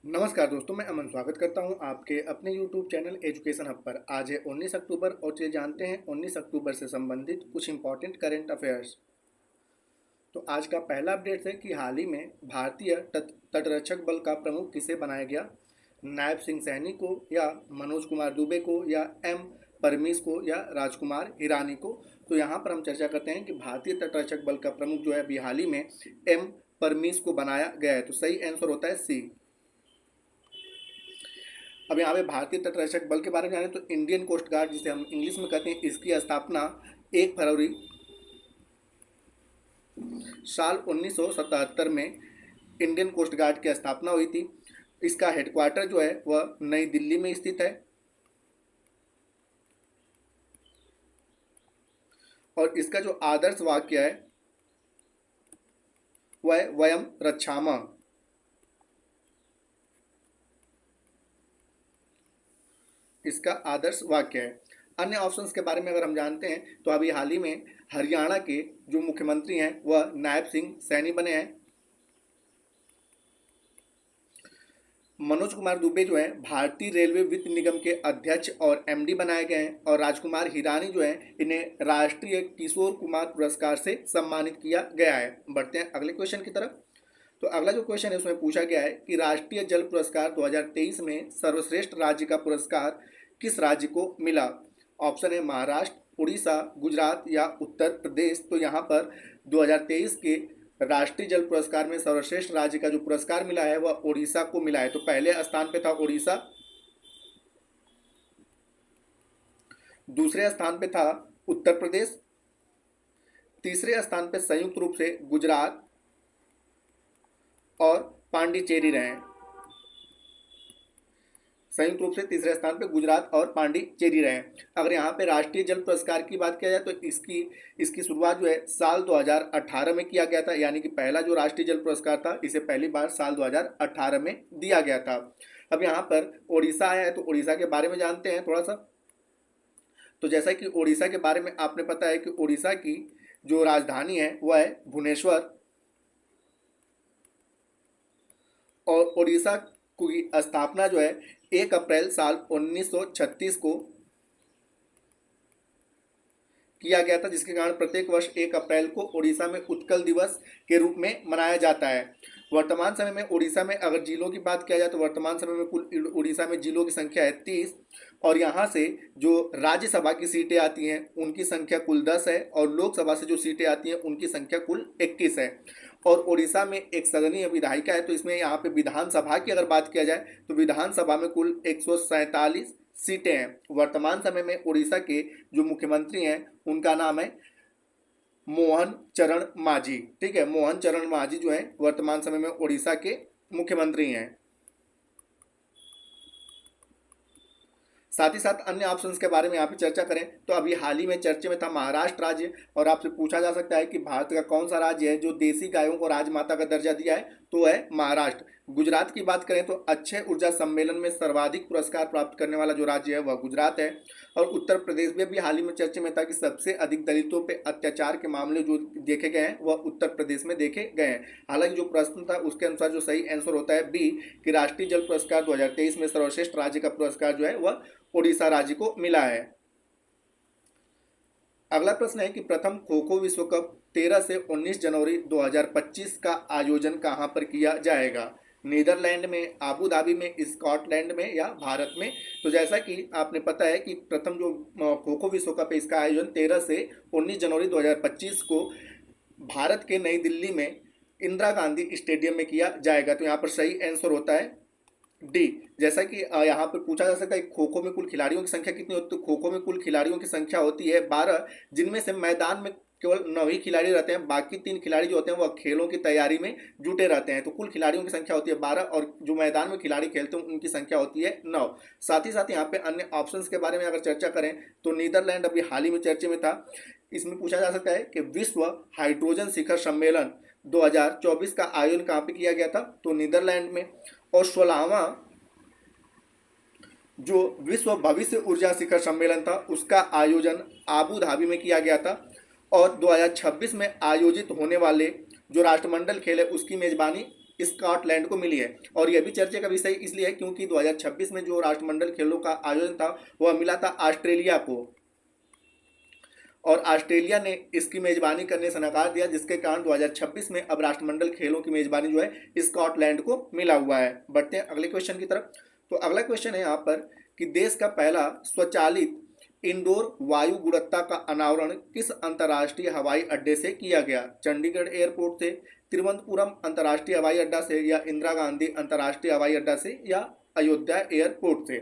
नमस्कार दोस्तों, मैं अमन स्वागत करता हूं आपके अपने YouTube चैनल एजुकेशन हब पर। आज है 19 अक्टूबर और चलिए जानते हैं 19 अक्टूबर से संबंधित कुछ इंपॉर्टेंट करंट अफेयर्स। तो आज का पहला अपडेट है कि हाल ही में भारतीय तटरक्षक बल का प्रमुख किसे बनाया गया? नायब सिंह सैनी को, या मनोज कुमार दुबे को, या एम परमीश को, या राजकुमार हिरानी को? तो यहाँ पर हम चर्चा करते हैं कि भारतीय तटरक्षक बल का प्रमुख जो है अभी हाल ही में एम परमीश को बनाया गया है। तो सही आंसर होता है सी। अब यहाँ पे भारतीय तटरक्षक बल के बारे में जाने तो इंडियन कोस्ट गार्ड, जिसे हम इंग्लिश में कहते हैं, इसकी स्थापना 1 फरवरी साल 1977 में इंडियन कोस्ट गार्ड की स्थापना हुई थी। इसका हेडक्वार्टर जो है वह नई दिल्ली में स्थित है और इसका जो आदर्श वाक्य है वह है वयम रक्षामः। इसका आदर्श वाक्य है। अन्य ऑप्शंस के बारे में अगर हम जानते हैं तो अभी हाल ही में हरियाणा के जो मुख्यमंत्री हैं वह नायब सिंह सैनी बने हैं। मनोज कुमार दुबे जो है भारतीय रेलवे वित्त निगम के अध्यक्ष और एमडी बनाए गए हैं और राजकुमार हिरानी जो है इन्हें राष्ट्रीय किशोर कुमार पुरस्कार से सम्मानित किया गया है। बढ़ते हैं अगले क्वेश्चन की तरफ। तो अगला जो क्वेश्चन है उसमें पूछा गया है कि राष्ट्रीय जल पुरस्कार 2023 में सर्वश्रेष्ठ राज्य का पुरस्कार किस राज्य को मिला? ऑप्शन है महाराष्ट्र, उड़ीसा, गुजरात या उत्तर प्रदेश। तो यहाँ पर 2023 के राष्ट्रीय जल पुरस्कार में सर्वश्रेष्ठ राज्य का जो पुरस्कार मिला है वह उड़ीसा को मिला है। तो पहले स्थान पे था उड़ीसा, दूसरे स्थान पे था उत्तर प्रदेश, तीसरे स्थान पे संयुक्त रूप से गुजरात और पांडिचेरी रहे। संयुक्त रूप से तीसरे स्थान पे गुजरात और पांडिचेरी रहे। अगर यहाँ पे राष्ट्रीय जल पुरस्कार की बात किया जाए तो इसकी शुरुआत जो है साल 2018 में किया गया था, यानी कि पहला जो राष्ट्रीय जल पुरस्कार था इसे पहली बार साल 2018 में दिया गया था। अब यहाँ पर उड़ीसा आया है तो उड़ीसा के बारे में जानते हैं थोड़ा सा। तो जैसा कि उड़ीसा के बारे में आपने पता है कि उड़ीसा की जो राजधानी है वह है भुवनेश्वर और उड़ीसा की स्थापना जो है 1 अप्रैल साल 1936 को किया गया था, जिसके कारण प्रत्येक वर्ष 1 अप्रैल को उड़ीसा में उत्कल दिवस के रूप में मनाया जाता है। वर्तमान समय में उड़ीसा में अगर जिलों की बात किया जाए तो वर्तमान समय में कुल उड़ीसा में जिलों की संख्या है 30 और यहाँ से जो राज्यसभा की सीटें आती हैं उनकी संख्या कुल 10 है और लोकसभा से जो सीटें आती हैं उनकी संख्या कुल 21 है। और उड़ीसा में एक सदनीय विधायिका है। तो इसमें यहाँ पे विधानसभा की अगर बात किया जाए तो विधानसभा में कुल 147 सीटें हैं। वर्तमान समय में उड़ीसा के जो मुख्यमंत्री हैं उनका नाम है मोहन चरण मांझी। ठीक है, मोहन चरण मांझी जो है वर्तमान समय में उड़ीसा के मुख्यमंत्री हैं। साथ ही साथ अन्य ऑप्शंस के बारे में यहाँ पे चर्चा करें तो अभी हाल ही में चर्चे में था महाराष्ट्र राज्य और आपसे पूछा जा सकता है कि भारत का कौन सा राज्य है जो देसी गायों को राजमाता का दर्जा दिया है? तो है महाराष्ट्र। गुजरात की बात करें तो अक्षय ऊर्जा सम्मेलन में सर्वाधिक पुरस्कार प्राप्त करने वाला जो राज्य है वह गुजरात है। और उत्तर प्रदेश में भी हाल ही में चर्चे में था कि सबसे अधिक दलितों पे अत्याचार के मामले जो देखे गए हैं वह उत्तर प्रदेश में देखे गए हैं। हालांकि जो प्रश्न था उसके अनुसार जो सही आंसर होता है बी, कि राष्ट्रीय जल पुरस्कार 2023 में सर्वश्रेष्ठ राज्य का पुरस्कार जो है वह उड़ीसा राज्य को मिला है। अगला प्रश्न है कि प्रथम खो खो विश्व कप 13 से 19 जनवरी 2025 का आयोजन कहां पर किया जाएगा? नीदरलैंड में, आबू धाबी में, स्कॉटलैंड में या भारत में? तो जैसा कि आपने पता है कि प्रथम जो खो खो विश्व कप है इसका आयोजन 13 से 19 जनवरी 2025 को भारत के नई दिल्ली में इंदिरा गांधी स्टेडियम में किया जाएगा। तो यहाँ पर सही आंसर होता है डी। जैसा कि यहाँ पर पूछा जा सकता है खो खो में कुल खिलाड़ियों की संख्या कितनी होती है? तो खो खो में कुल खिलाड़ियों की संख्या होती है 12, जिनमें से मैदान में केवल 9 ही खिलाड़ी रहते हैं। बाकी 3 खिलाड़ी जो होते हैं वह खेलों की तैयारी में जुटे रहते हैं। तो कुल खिलाड़ियों की संख्या होती है 12 और जो मैदान में खिलाड़ी खेलते हैं उनकी संख्या होती है 9। साथ ही साथ यहाँ पे अन्य ऑप्शंस के बारे में अगर चर्चा करें तो नीदरलैंड अभी हाल ही में चर्चे में था। इसमें पूछा जा सकता है कि विश्व हाइड्रोजन शिखर सम्मेलन 2024 का आयोजन कहाँ पे किया गया था? तो नीदरलैंड में। और 16वां जो विश्व भविष्य ऊर्जा शिखर सम्मेलन था उसका आयोजन आबू धाबी में किया गया था। और 2026 में आयोजित होने वाले जो राष्ट्रमंडल खेल है उसकी मेजबानी स्कॉटलैंड को मिली है। और यह भी चर्चा का विषय इसलिए है क्योंकि 2026 में जो राष्ट्रमंडल खेलों का आयोजन था वह मिला था ऑस्ट्रेलिया को, और ऑस्ट्रेलिया ने इसकी मेजबानी करने से नकार दिया, जिसके कारण 2026 में अब राष्ट्रमंडल खेलों की मेजबानी जो है स्कॉटलैंड को मिला हुआ है। बढ़ते हैं अगले क्वेश्चन की तरफ। तो अगला क्वेश्चन है यहाँ पर कि देश का पहला स्वचालित इंडोर वायु गुणवत्ता का अनावरण किस अंतर्राष्ट्रीय हवाई अड्डे से किया गया? चंडीगढ़ एयरपोर्ट से, तिरुवनंतपुरम अंतर्राष्ट्रीय हवाई अड्डा से, या इंदिरा गांधी अंतर्राष्ट्रीय हवाई अड्डा से, या अयोध्या एयरपोर्ट से?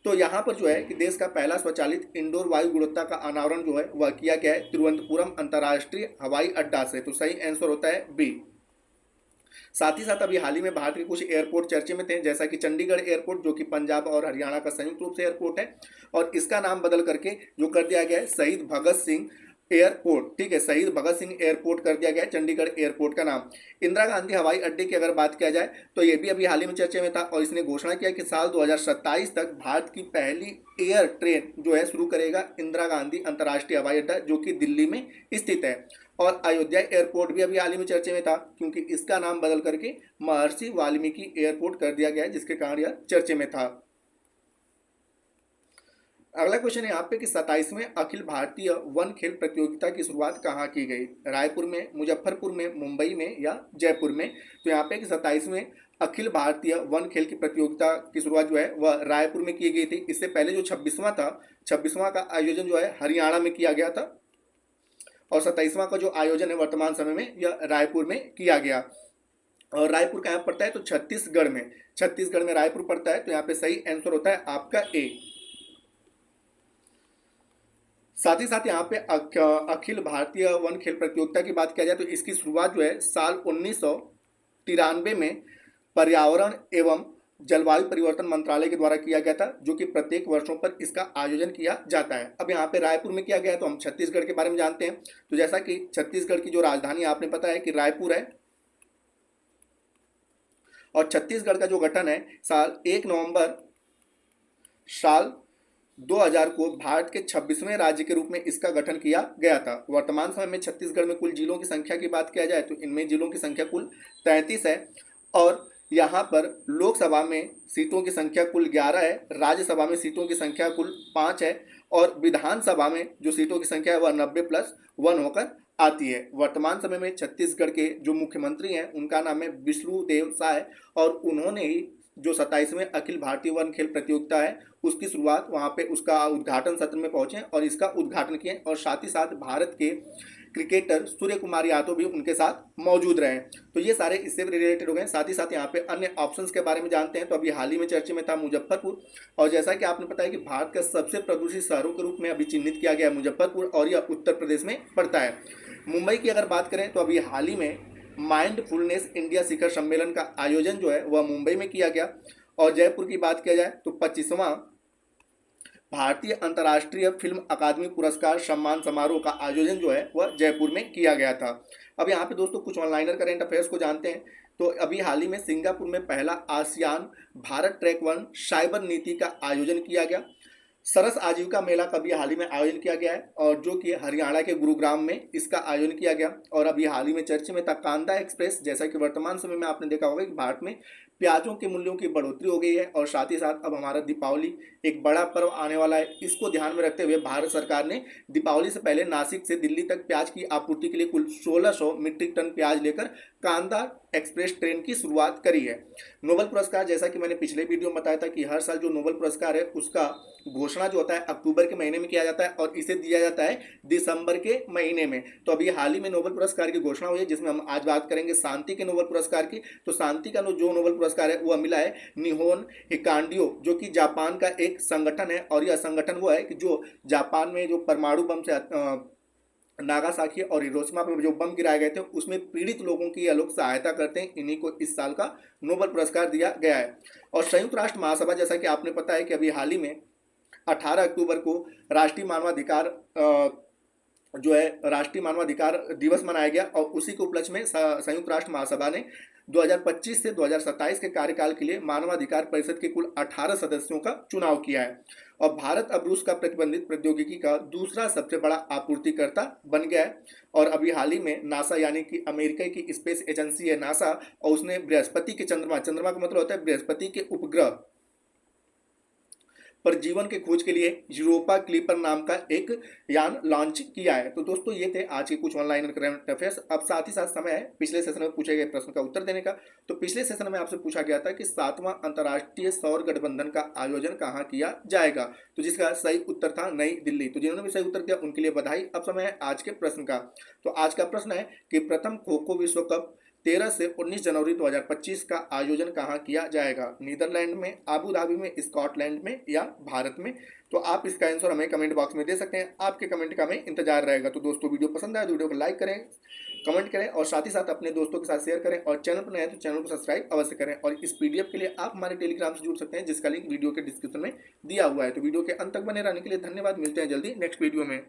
तो यहाँ पर जो है कि देश का पहला स्वचालित इंडोर वायु गुणवत्ता का अनावरण जो है वह किया गया है तिरुवनंतपुरम अंतर्राष्ट्रीय हवाई अड्डा से। तो सही आंसर होता है बी। साथ ही साथ अभी हाल ही में भारत के कुछ एयरपोर्ट चर्चे में थे, जैसा कि चंडीगढ़ एयरपोर्ट जो कि पंजाब और हरियाणा का संयुक्त रूप से एयरपोर्ट है, और इसका नाम बदल करके जो कर दिया गया है शहीद भगत सिंह एयरपोर्ट। ठीक है, शहीद भगत सिंह एयरपोर्ट कर दिया गया है चंडीगढ़ एयरपोर्ट का नाम। इंदिरा गांधी हवाई अड्डे की अगर बात किया जाए तो ये भी अभी हाल ही में चर्चे में था, और इसने घोषणा किया कि साल 2027 तक भारत की पहली एयर ट्रेन जो है शुरू करेगा इंदिरा गांधी अंतर्राष्ट्रीय हवाई अड्डा जो कि दिल्ली में स्थित है। और अयोध्या एयरपोर्ट भी अभी हाल ही में चर्चे में था क्योंकि इसका नाम बदल करके महर्षि वाल्मीकि एयरपोर्ट कर दिया गया है, जिसके कारण यह चर्चे में था। अगला क्वेश्चन है यहाँ पे कि 27वें अखिल भारतीय वन खेल प्रतियोगिता की शुरुआत कहाँ की गई? रायपुर में, मुजफ्फरपुर में, मुंबई में, या जयपुर में? तो यहाँ पे कि 27वें अखिल भारतीय वन खेल की प्रतियोगिता की शुरुआत जो है वह रायपुर में की गई थी। इससे पहले जो 26वां था, 26वां का आयोजन जो है हरियाणा में किया गया था, और 27वां का जो आयोजन है वर्तमान समय में यह रायपुर में किया गया। और रायपुर कहाँ पड़ता है? तो छत्तीसगढ़ में, छत्तीसगढ़ में रायपुर पड़ता है। तो यहाँ पे सही आंसर होता है आपका ए। साथ ही साथ यहाँ पे अखिल भारतीय वन खेल प्रतियोगिता की बात किया जाए तो इसकी शुरुआत जो है साल 1993 में पर्यावरण एवं जलवायु परिवर्तन मंत्रालय के द्वारा किया गया था, जो कि प्रत्येक वर्षों पर इसका आयोजन किया जाता है। अब यहाँ पे रायपुर में किया गया है, तो हम छत्तीसगढ़ के बारे में जानते हैं। तो जैसा कि छत्तीसगढ़ की जो राजधानी आपने पता है कि रायपुर है, और छत्तीसगढ़ का जो गठन है साल 1 नवंबर साल 2000 को भारत के 26वें राज्य के रूप में इसका गठन किया गया था। वर्तमान समय में छत्तीसगढ़ में कुल जिलों की संख्या की बात किया जाए तो इनमें जिलों की संख्या कुल 33 है, और यहाँ पर लोकसभा में सीटों की संख्या कुल 11 है, राज्यसभा में सीटों की संख्या कुल 5 है, और विधानसभा में जो सीटों की संख्या है वह 90+1 होकर आती है। वर्तमान समय में छत्तीसगढ़ के जो मुख्यमंत्री हैं उनका नाम है विष्णुदेव साय, और उन्होंने ही जो 27वें अखिल भारतीय वन खेल प्रतियोगिता है उसकी शुरुआत वहाँ पे उसका उद्घाटन सत्र में पहुँचे और इसका उद्घाटन किए, और साथ ही साथ भारत के क्रिकेटर सूर्य कुमार यादव भी उनके साथ मौजूद रहे। तो ये सारे इससे रिलेटेड हो गए। साथ ही साथ यहाँ पे अन्य ऑप्शंस के बारे में जानते हैं। तो अभी हाल ही में चर्चे में था मुजफ्फरपुर, और जैसा कि आपने पता है कि भारत का सबसे प्रदूषित शहरों के रूप में अभी चिन्हित किया गया है मुजफ्फरपुर, और यह उत्तर प्रदेश में पड़ता है। मुंबई की अगर बात करें तो अभी हाल ही में माइंडफुलनेस इंडिया शिखर सम्मेलन का आयोजन जो है वह मुंबई में किया गया, और जयपुर की बात किया जाए तो 25वां भारतीय अंतर्राष्ट्रीय फिल्म अकादमी पुरस्कार सम्मान समारोह का आयोजन जो है वह जयपुर में किया गया था। अब यहाँ पे दोस्तों कुछ ऑनलाइनर करेंट अफेयर्स को जानते हैं। तो अभी हाल ही में सिंगापुर में पहला आसियान भारत ट्रैक 1 साइबर नीति का आयोजन किया गया। सरस आजीविका मेला का भी हाल ही में आयोजन किया गया है, और जो कि हरियाणा के गुरुग्राम में इसका आयोजन किया गया। और अभी हाल ही में चर्चे में था कांदा एक्सप्रेस, जैसा कि वर्तमान समय में आपने देखा होगा कि भारत में प्याजों के मूल्यों की बढ़ोतरी हो गई है, और साथ ही साथ अब हमारा दीपावली एक बड़ा पर्व आने वाला है। इसको ध्यान में रखते हुए भारत सरकार ने दीपावली से पहले नासिक से दिल्ली तक प्याज की आपूर्ति के लिए कुल 1600 मीट्रिक टन प्याज लेकर कांदा एक्सप्रेस ट्रेन की शुरुआत करी है। नोबेल पुरस्कार, जैसा कि मैंने पिछले वीडियो में बताया था कि हर साल जो नोबेल पुरस्कार है उसका घोषणा जो होता है अक्टूबर के महीने में किया जाता है, और इसे दिया जाता है दिसंबर के महीने में। तो अभी हाल ही में नोबेल पुरस्कार की घोषणा हुई है, जिसमें हम आज बात करेंगे शांति के नोबेल पुरस्कार की। तो शांति का जो नोबेल पुरस्कार है वह मिला है निहोन हिकांडियो, जो कि जापान का एक संगठन है, और यह संगठन वो है कि जो जापान में जो परमाणु बम से नागासाकी और हिरोशिमा पर जो बम गिराए गए थे उसमें पीड़ित लोगों की यह लोग सहायता करते हैं। इन्हीं को इस साल का नोबेल पुरस्कार दिया गया है। और संयुक्त राष्ट्र महासभा, जैसा कि आपने पता है कि अभी हाल ही में 18 अक्टूबर को राष्ट्रीय मानवाधिकार जो है राष्ट्रीय मानवाधिकार दिवस मनाया गया, और उसी के उपलक्ष्य में संयुक्त राष्ट्र महासभा ने 2025 से 2027 के कार्यकाल के लिए मानवाधिकार परिषद के कुल 18 सदस्यों का चुनाव किया है और भारत अब रूस का प्रतिबंधित प्रौद्योगिकी का दूसरा सबसे बड़ा आपूर्तिकर्ता बन गया है। और अभी हाल ही में नासा यानी कि अमेरिका की स्पेस एजेंसी है नासा, और उसने बृहस्पति के चंद्रमा का मतलब होता है बृहस्पति के उपग्रह पर जीवन के खोज के लिए यूरोपा क्लिपर नाम का एक यान लॉन्च किया है। तो दोस्तों ये थे आज के कुछ ऑनलाइन करंट अफेयर्स। अब साथ ही साथ समय है पिछले सेशन में पूछे गए प्रश्न का उत्तर देने का। तो पिछले सेशन में आपसे पूछा गया था कि 7वां अंतर्राष्ट्रीय सौर गठबंधन का आयोजन कहाँ किया जाएगा, तो जिसका सही उत्तर था नई दिल्ली। तो जिन्होंने भी सही उत्तर दिया उनके लिए बधाई। अब समय है आज के प्रश्न का। तो आज का प्रश्न है कि प्रथम खो खो विश्व कप 13 से 19 जनवरी 2025 का आयोजन कहाँ किया जाएगा, नीदरलैंड में, आबू धाबी में, स्कॉटलैंड में या भारत में। तो आप इसका आंसर हमें कमेंट बॉक्स में दे सकते हैं। आपके कमेंट का हमें इंतजार रहेगा। तो दोस्तों वीडियो पसंद आए तो वीडियो को लाइक करें, कमेंट करें और साथ ही साथ अपने दोस्तों के साथ शेयर करें और चैनल पर नए हैं तो चैनल को सब्सक्राइब अवश्य करें। और इस पीडीएफ के लिए आप हमारे टेलीग्राम से जुड़ सकते हैं जिसका लिंक वीडियो के डिस्क्रिप्शन में दिया हुआ है। तो वीडियो के अंत तक बने रहने के लिए धन्यवाद। मिलते हैं जल्दी नेक्स्ट वीडियो में।